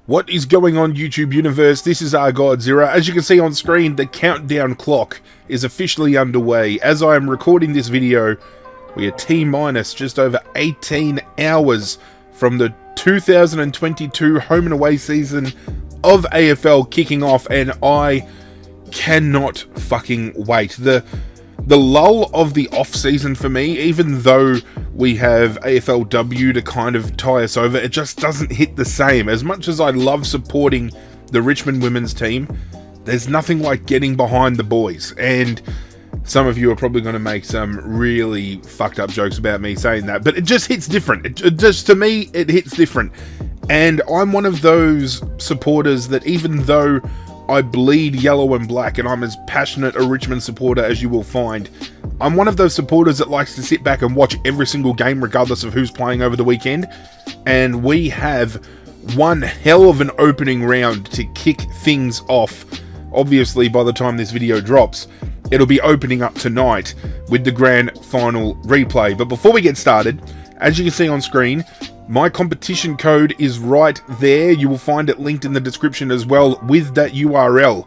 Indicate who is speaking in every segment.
Speaker 1: What is going on, YouTube universe? This is Arghgodzirra. As you can see on screen, the countdown clock is officially underway. As I am recording this video, we are T-minus just over 18 hours from the 2022 home and away season of AFL kicking off, and I cannot fucking wait. The lull of the off-season for me, even though we have AFLW to kind of tie us over, it just doesn't hit the same. As much as I love supporting the Richmond women's team, there's nothing like getting behind the boys. And some of you are probably going to make some really fucked up jokes about me saying that, but it just hits different. To me, it hits different. And I'm one of those supporters that, even though I bleed yellow and black and I'm as passionate a Richmond supporter as you will find, I'm one of those supporters that likes to sit back and watch every single game regardless of who's playing over the weekend. And we have one hell of an opening round to kick things off. Obviously, by the time this video drops, it'll be opening up tonight with the grand final replay. But before we get started, as you can see on screen, my competition code is right there. You will find it linked in the description as well with that URL.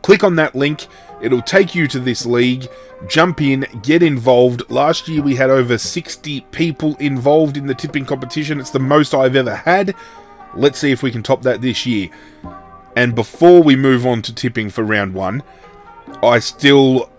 Speaker 1: Click on that link. It'll take you to this league. Jump in, get involved. Last year we had over 60 people involved in the tipping competition. It's the most I've ever had. Let's see if we can top that this year. And before we move on to tipping for round one, I still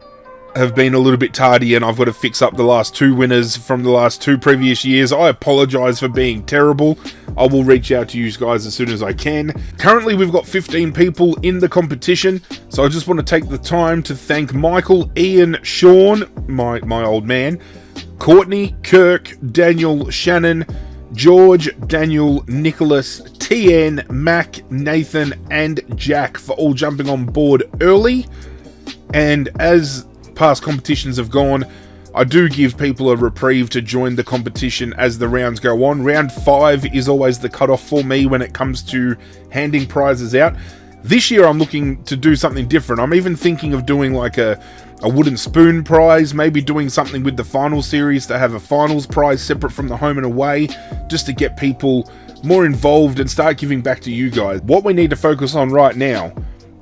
Speaker 1: have been a little bit tardy and I've got to fix up the last two winners from the last two previous years. I apologise for being terrible. I will reach out to you guys as soon as I can. Currently we've got 15 people in the competition, so I just want to take the time to thank Michael, Ian, Sean, my old man, Courtney, Kirk, Daniel, Shannon, George, Daniel, Nicholas, TN, Mac, Nathan and Jack for all jumping on board early. And as past competitions have gone, I do give people a reprieve to join the competition as the rounds go on. Round 5 is always the cutoff for me when it comes to handing prizes out. This year I'm looking to do something different. I'm even thinking of doing like a wooden spoon prize, maybe doing something with the final series to have a finals prize separate from the home and away, just to get people more involved and start giving back to you guys. What we need to focus on right now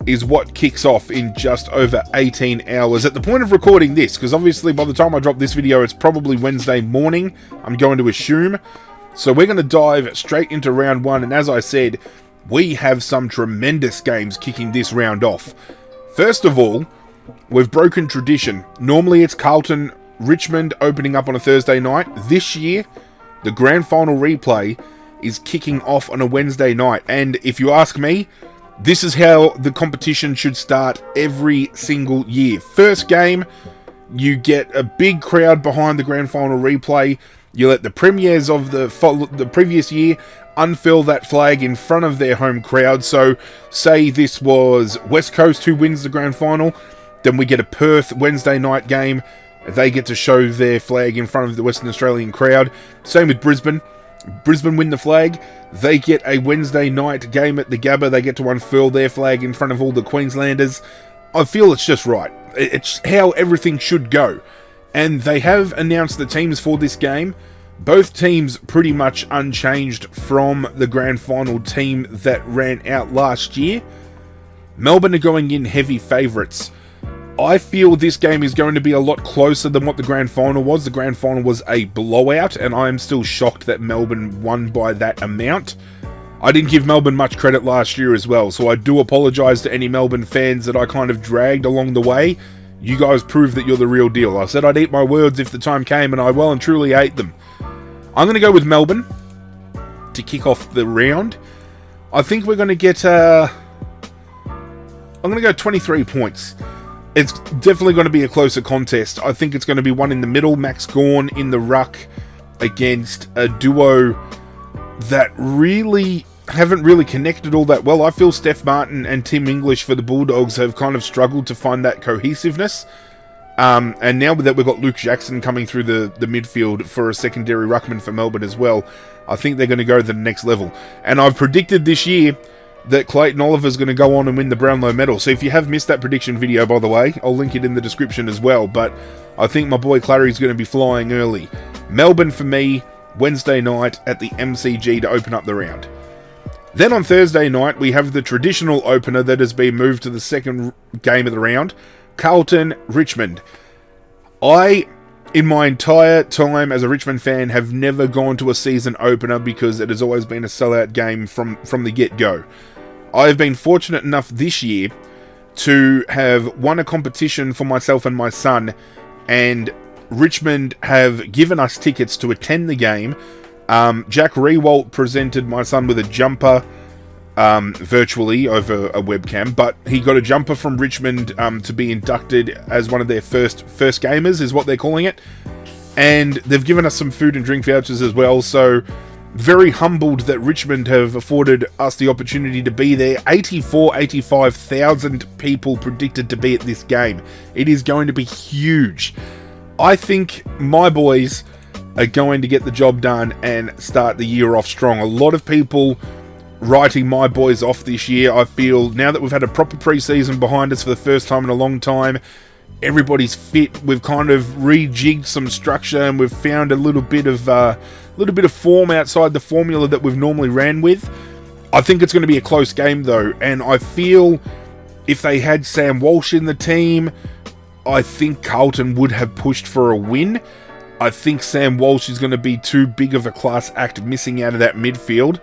Speaker 1: is what kicks off in just over 18 hours at the point of recording this, because obviously by the time I drop this video it's probably Wednesday morning, I'm going to assume. So we're going to dive straight into round one, and as I said, we have some tremendous games kicking this round off. First of all, we've broken tradition. Normally it's Carlton, Richmond opening up on a Thursday night. This year, the grand final replay is kicking off on a Wednesday night, and if you ask me, this is how the competition should start every single year. First game, you get a big crowd behind the grand final replay. You let the premiers of the previous year unfurl that flag in front of their home crowd. So say this was West Coast who wins the grand final, then we get a Perth Wednesday night game. They get to show their flag in front of the Western Australian crowd. Same with Brisbane. Brisbane win the flag, they get a Wednesday night game at the Gabba, they get to unfurl their flag in front of all the Queenslanders. I feel it's just right. It's how everything should go. And they have announced the teams for this game. Both teams pretty much unchanged from the grand final team that ran out last year. Melbourne are going in heavy favourites. I feel this game is going to be a lot closer than what the grand final was. The grand final was a blowout, and I am still shocked that Melbourne won by that amount. I didn't give Melbourne much credit last year as well, so I do apologise to any Melbourne fans that I kind of dragged along the way. You guys proved that you're the real deal. I said I'd eat my words if the time came, and I well and truly ate them. I'm going to go with Melbourne to kick off the round. I think we're going to get I'm going to go 23 points. It's definitely going to be a closer contest. I think it's going to be one in the middle. Max Gawn in the ruck against a duo that haven't really connected all that well. I feel Steph Martin and Tim English for the Bulldogs have kind of struggled to find that cohesiveness. And now that we've got Luke Jackson coming through the midfield for a secondary ruckman for Melbourne as well, I think they're going to go to the next level. And I've predicted this year that Clayton Oliver's going to go on and win the Brownlow medal. So if you have missed that prediction video, by the way, I'll link it in the description as well. But I think my boy Clary's going to be flying early. Melbourne for me, Wednesday night at the MCG to open up the round. Then on Thursday night, we have the traditional opener that has been moved to the second game of the round, Carlton, Richmond. I, in my entire time as a Richmond fan, have never gone to a season opener because it has always been a sellout game from the get-go. I have been fortunate enough this year to have won a competition for myself and my son, and Richmond have given us tickets to attend the game. Jack Rewalt presented my son with a jumper virtually over a webcam, but he got a jumper from Richmond to be inducted as one of their first gamers, is what they're calling it. And they've given us some food and drink vouchers as well, so very humbled that Richmond have afforded us the opportunity to be there. 85,000 people predicted to be at this game. It is going to be huge. I think my boys are going to get the job done and start the year off strong. A lot of people writing my boys off this year. I feel now that we've had a proper pre-season behind us for the first time in a long time, everybody's fit. We've kind of rejigged some structure and we've found a little bit of form outside the formula that we've normally ran with. I think it's going to be a close game though, and I feel if they had Sam Walsh in the team, I think Carlton would have pushed for a win. I think Sam Walsh is going to be too big of a class act missing out of that midfield,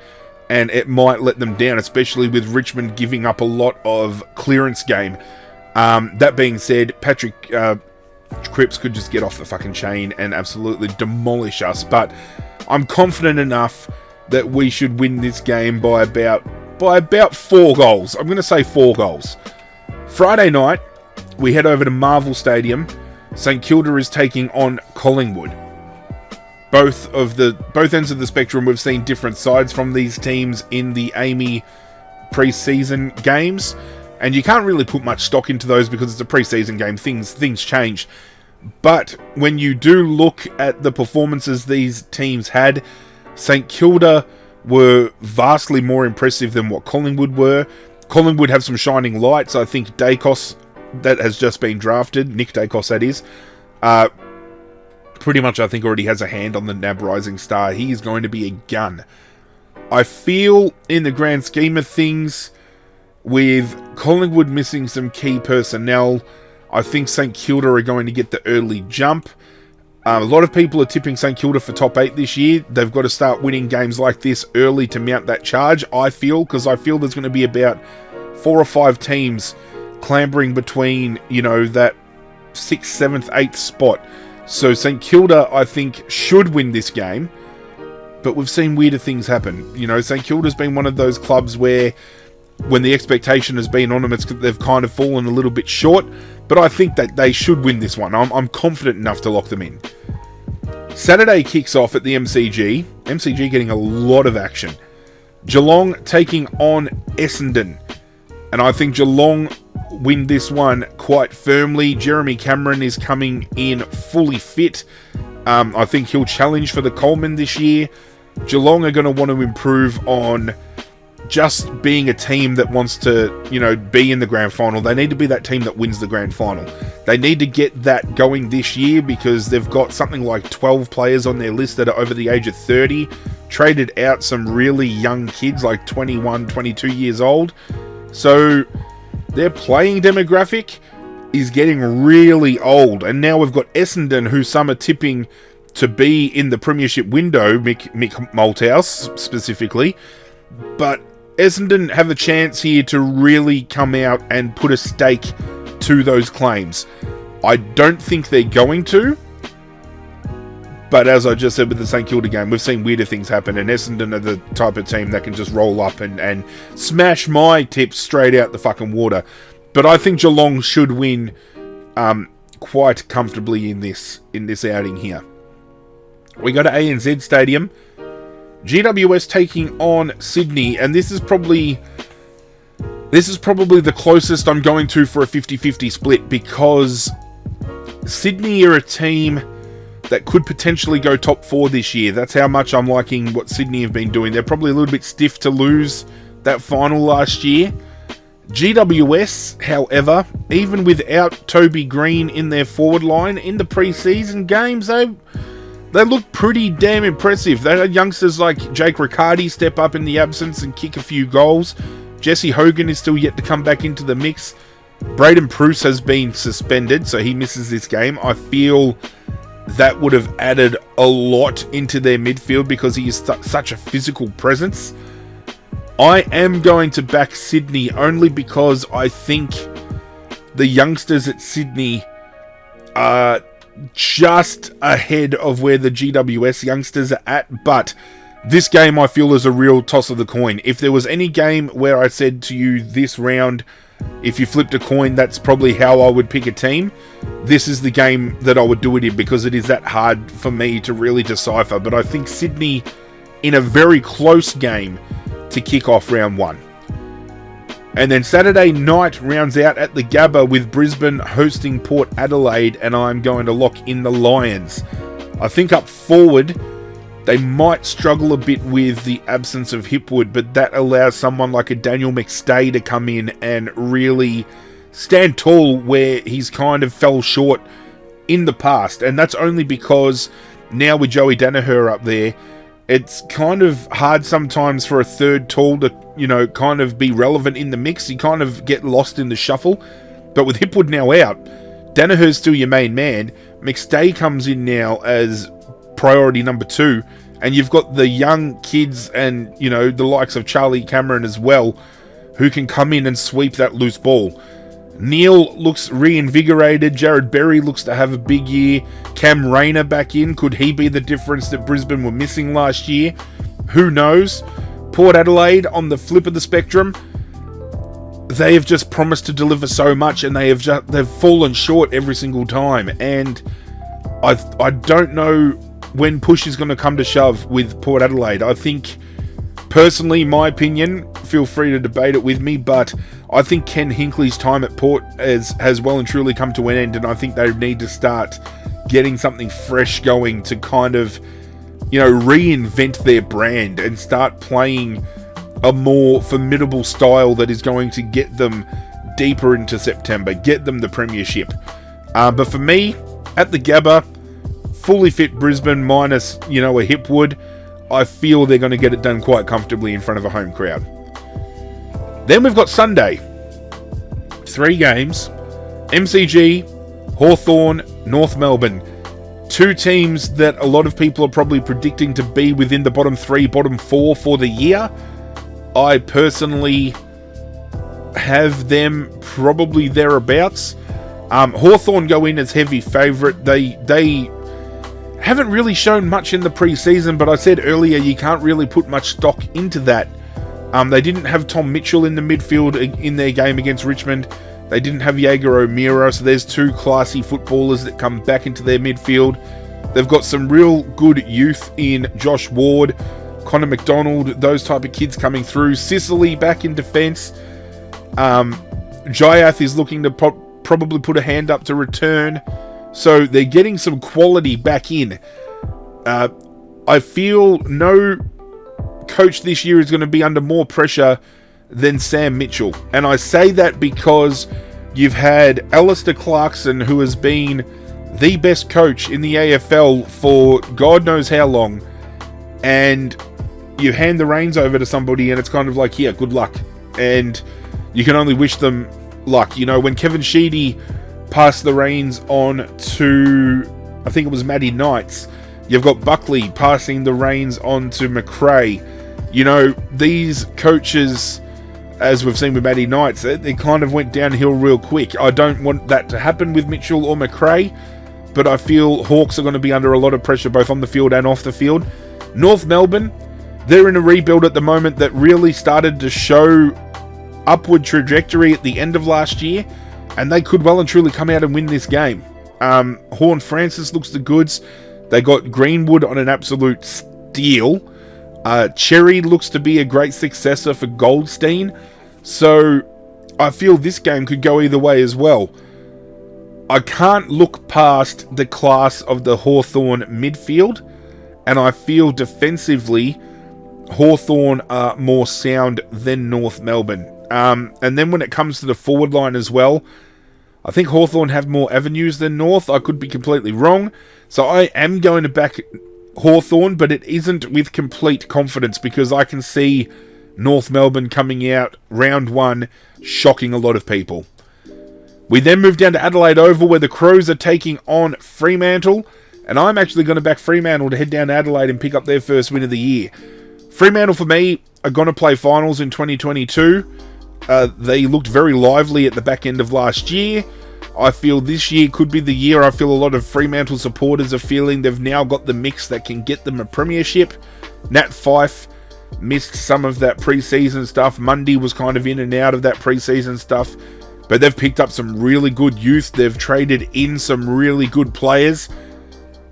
Speaker 1: and it might let them down, especially with Richmond giving up a lot of clearance game. That being said, Patrick Cripps could just get off the fucking chain and absolutely demolish us, but I'm confident enough that we should win this game by about 4 goals. I'm going to say 4 goals. Friday night, we head over to Marvel Stadium. St Kilda is taking on Collingwood. Both ends of the spectrum, we've seen different sides from these teams in the AAMI pre-season games, and you can't really put much stock into those because it's a pre-season game. Things change. But when you do look at the performances these teams had, St Kilda were vastly more impressive than what Collingwood were. Collingwood have some shining lights. I think Dacos, that has just been drafted, Nick Dacos that is, pretty much I think already has a hand on the NAB Rising Star. He is going to be a gun. I feel in the grand scheme of things, with Collingwood missing some key personnel, I think St Kilda are going to get the early jump. A lot of people are tipping St Kilda for top 8 this year. They've got to start winning games like this early to mount that charge, I feel, because I feel there's going to be about 4 or 5 teams clambering between, that 6th, 7th, 8th spot. So St Kilda, I think, should win this game, but we've seen weirder things happen. St Kilda's been one of those clubs where when the expectation has been on them, they've kind of fallen a little bit short, but I think that they should win this one. I'm confident enough to lock them in. Saturday kicks off at the MCG. MCG getting a lot of action. Geelong taking on Essendon, and I think Geelong win this one quite firmly. Jeremy Cameron is coming in fully fit. I think he'll challenge for the Coleman this year. Geelong are going to want to improve on just being a team that wants to, be in the grand final. They need to be that team that wins the grand final. They need to get that going this year because they've got something like 12 players on their list that are over the age of 30, traded out some really young kids like 21, 22 years old. So their playing demographic is getting really old. And now we've got Essendon, who some are tipping to be in the premiership window, Mick Malthouse specifically. But Essendon have a chance here to really come out and put a stake to those claims. I don't think they're going to, but as I just said with the St Kilda game, we've seen weirder things happen, and Essendon are the type of team that can just roll up and smash my tips straight out the fucking water. But I think Geelong should win quite comfortably in this outing here. We go to ANZ Stadium. GWS taking on Sydney, and this is probably the closest I'm going to for a 50-50 split, because Sydney are a team that could potentially go top 4 this year. That's how much I'm liking what Sydney have been doing. They're probably a little bit stiff to lose that final last year. GWS, however, even without Toby Green in their forward line in the pre-season games, they look pretty damn impressive. They had youngsters like Jake Riccardi step up in the absence and kick a few goals. Jesse Hogan is still yet to come back into the mix. Braden Pruce has been suspended, so he misses this game. I feel that would have added a lot into their midfield because he is such a physical presence. I am going to back Sydney only because I think the youngsters at Sydney are just ahead of where the GWS youngsters are at, but this game I feel is a real toss of the coin. If there was any game where I said to you this round, if you flipped a coin, that's probably how I would pick a team, this is the game that I would do it in because it is that hard for me to really decipher. But I think Sydney in a very close game to kick off round one. And then Saturday night rounds out at the Gabba with Brisbane hosting Port Adelaide, and I'm going to lock in the Lions. I think up forward, they might struggle a bit with the absence of Hipwood, but that allows someone like a Daniel McStay to come in and really stand tall where he's kind of fell short in the past. And that's only because now with Joey Danaher up there, it's kind of hard sometimes for a third tall to, kind of be relevant in the mix. You kind of get lost in the shuffle. But with Hipwood now out, Danaher's still your main man. McStay comes in now as priority number 2. And you've got the young kids and, the likes of Charlie Cameron as well, who can come in and sweep that loose ball. Neil looks reinvigorated. Jared Berry looks to have a big year. Cam Rayner back in. Could he be the difference that Brisbane were missing last year? Who knows? Port Adelaide, on the flip of the spectrum, they have just promised to deliver so much, and they've fallen short every single time. And I don't know when push is going to come to shove with Port Adelaide. I think, personally, my opinion, feel free to debate it with me, but I think Ken Hinckley's time at Port has well and truly come to an end, and I think they need to start getting something fresh going to kind of, reinvent their brand and start playing a more formidable style that is going to get them deeper into September, get them the premiership. But for me, at the Gabba, fully fit Brisbane minus, a Hipwood, I feel they're going to get it done quite comfortably in front of a home crowd. Then we've got Sunday. 3 games. MCG, Hawthorn, North Melbourne. 2 teams that a lot of people are probably predicting to be within the bottom 3, bottom 4 for the year. I personally have them probably thereabouts. Hawthorn go in as heavy favourite. They haven't really shown much in the pre-season, but I said earlier you can't really put much stock into that. They didn't have Tom Mitchell in the midfield in their game against Richmond. They didn't have Jaeger O'Meara, so there's 2 classy footballers that come back into their midfield. They've got some real good youth in Josh Ward, Connor McDonald, those type of kids coming through. Sicily back in defence. Jayath is looking to probably put a hand up to return. So they're getting some quality back in. I feel no coach this year is going to be under more pressure than Sam Mitchell. And I say that because you've had Alistair Clarkson, who has been the best coach in the AFL for God knows how long, and you hand the reins over to somebody and it's kind of like, here, good luck. And you can only wish them luck. When Kevin Sheedy passed the reins on to, I think it was Matty Knights, you've got Buckley passing the reins on to McRae. These coaches, as we've seen with Matty Knights, they kind of went downhill real quick. I don't want that to happen with Mitchell or McRae, but I feel Hawks are going to be under a lot of pressure both on the field and off the field. North Melbourne, they're in a rebuild at the moment that really started to show upward trajectory at the end of last year, and they could well and truly come out and win this game. Horn Francis looks the goods. They got Greenwood on an absolute steal. Cherry looks to be a great successor for Goldstein. So I feel this game could go either way as well. I can't look past the class of the Hawthorn midfield, and I feel defensively Hawthorn are more sound than North Melbourne. And then when it comes to the forward line as well, I think Hawthorn have more avenues than North. I could be completely wrong. So I am going to back Hawthorn, but it isn't with complete confidence because I can see North Melbourne coming out round 1, shocking a lot of people. We then move down to Adelaide Oval where the Crows are taking on Fremantle. And I'm actually going to back Fremantle to head down to Adelaide and pick up their first win of the year. Fremantle, for me, are going to play finals in 2022. They looked very lively at the back end of last year. I feel this year could be the year. I feel a lot of Fremantle supporters are feeling they've now got the mix that can get them a premiership. Nat Fyfe missed some of that pre-season stuff. Mundy was kind of in and out of that pre-season stuff. But they've picked up some really good youth. They've traded in some really good players.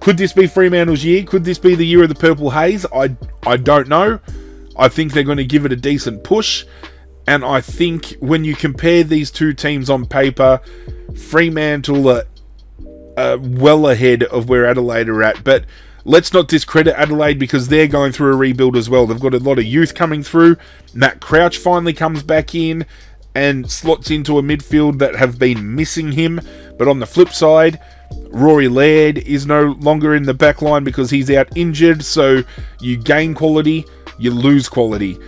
Speaker 1: Could this be Fremantle's year? Could this be the year of the Purple Haze? I don't know. I think they're going to give it a decent push. And I think when you compare these two teams on paper, Fremantle are well ahead of where Adelaide are at. But let's not discredit Adelaide because they're going through a rebuild as well. They've got a lot of youth coming through. Matt Crouch finally comes back in and slots into a midfield that have been missing him. But on the flip side, Rory Laird is no longer in the back line because he's out injured. So you gain quality, you lose quality.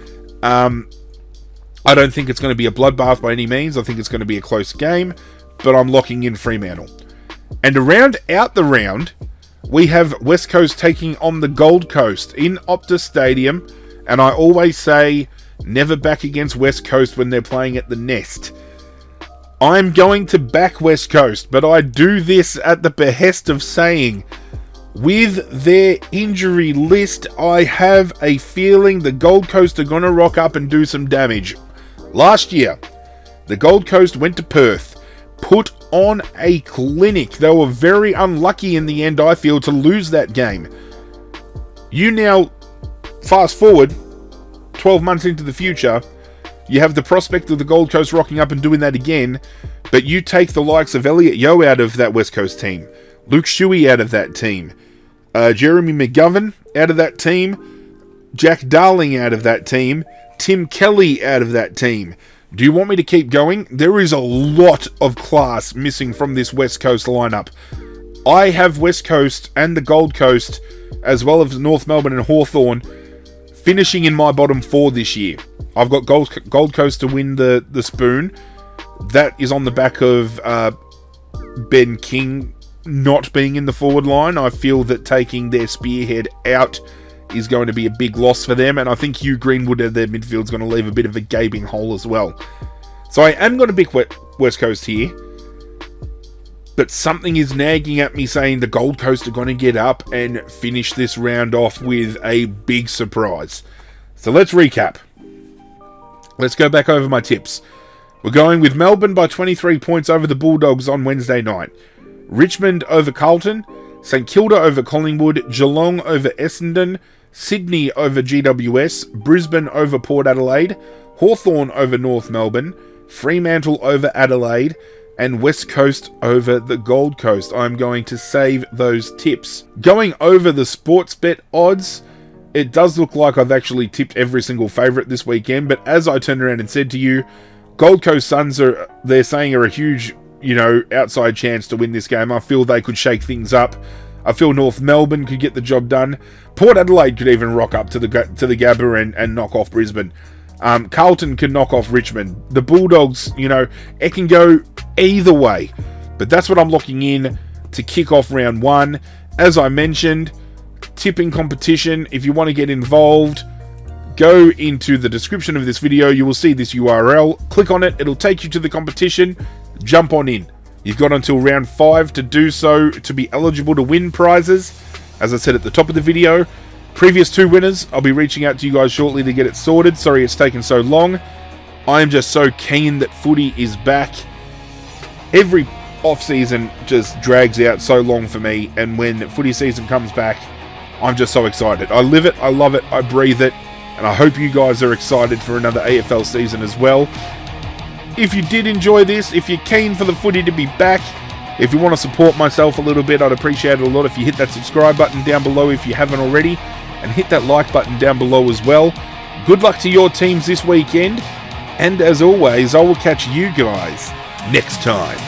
Speaker 1: I don't think it's going to be a bloodbath by any means. I think it's going to be a close game. But I'm locking in Fremantle. And to round out the round, we have West Coast taking on the Gold Coast in Optus Stadium. And I always say, never back against West Coast when they're playing at the Nest. I'm going to back West Coast, but I do this at the behest of saying, with their injury list, I have a feeling the Gold Coast are going to rock up and do some damage. Last year, the Gold Coast went to Perth, put on a clinic. They were very unlucky in the end, I feel, to lose that game. You now, fast forward 12 months into the future, you have the prospect of the Gold Coast rocking up and doing that again, but you take the likes of Elliot Yeo out of that West Coast team, Luke Shuey out of that team, Jeremy McGovern out of that team, Jack Darling out of that team, Tim Kelly out of that team. Do you want me to keep going? There is a lot of class missing from this West Coast lineup. I have West Coast and the Gold Coast, as well as North Melbourne and Hawthorn, finishing in my bottom 4 this year. I've got Gold Coast to win the spoon. That is on the back of Ben King not being in the forward line. I feel that taking their spearhead out is going to be a big loss for them. And I think Hugh Greenwood at their midfield is going to leave a bit of a gaping hole as well. So I am going to pick West Coast here. But something is nagging at me saying the Gold Coast are going to get up and finish this round off with a big surprise. So let's recap. Let's go back over my tips. We're going with Melbourne by 23 points over the Bulldogs on Wednesday night. Richmond over Carlton. St Kilda over Collingwood. Geelong over Essendon. Sydney over GWS. Brisbane over Port Adelaide. Hawthorn over North Melbourne. Fremantle over Adelaide. And West Coast over the Gold Coast. I'm going to save those tips. Going over the sports bet odds, it does look like I've actually tipped every single favourite this weekend, but as I turned around and said to you, Gold Coast Suns they're saying are a huge, outside chance to win this game. I feel they could shake things up. I feel North Melbourne could get the job done. Port Adelaide could even rock up to the Gabba and knock off Brisbane. Carlton can knock off Richmond. The Bulldogs, it can go either way. But that's what I'm locking in to kick off round 1. As I mentioned, tipping competition. If you want to get involved, go into the description of this video. You will see this URL. Click on it. It'll take you to the competition. Jump on in. You've got until round 5 to do so to be eligible to win prizes. As I said at the top of the video, previous 2 winners, I'll be reaching out to you guys shortly to get it sorted. Sorry it's taken so long. I am just so keen that footy is back. Every off-season just drags out so long for me, and when footy season comes back, I'm just so excited. I live it, I love it, I breathe it, and I hope you guys are excited for another AFL season as well. If you did enjoy this, if you're keen for the footy to be back, if you want to support myself a little bit, I'd appreciate it a lot if you hit that subscribe button down below if you haven't already, and hit that like button down below as well. Good luck to your teams this weekend, and as always, I will catch you guys next time.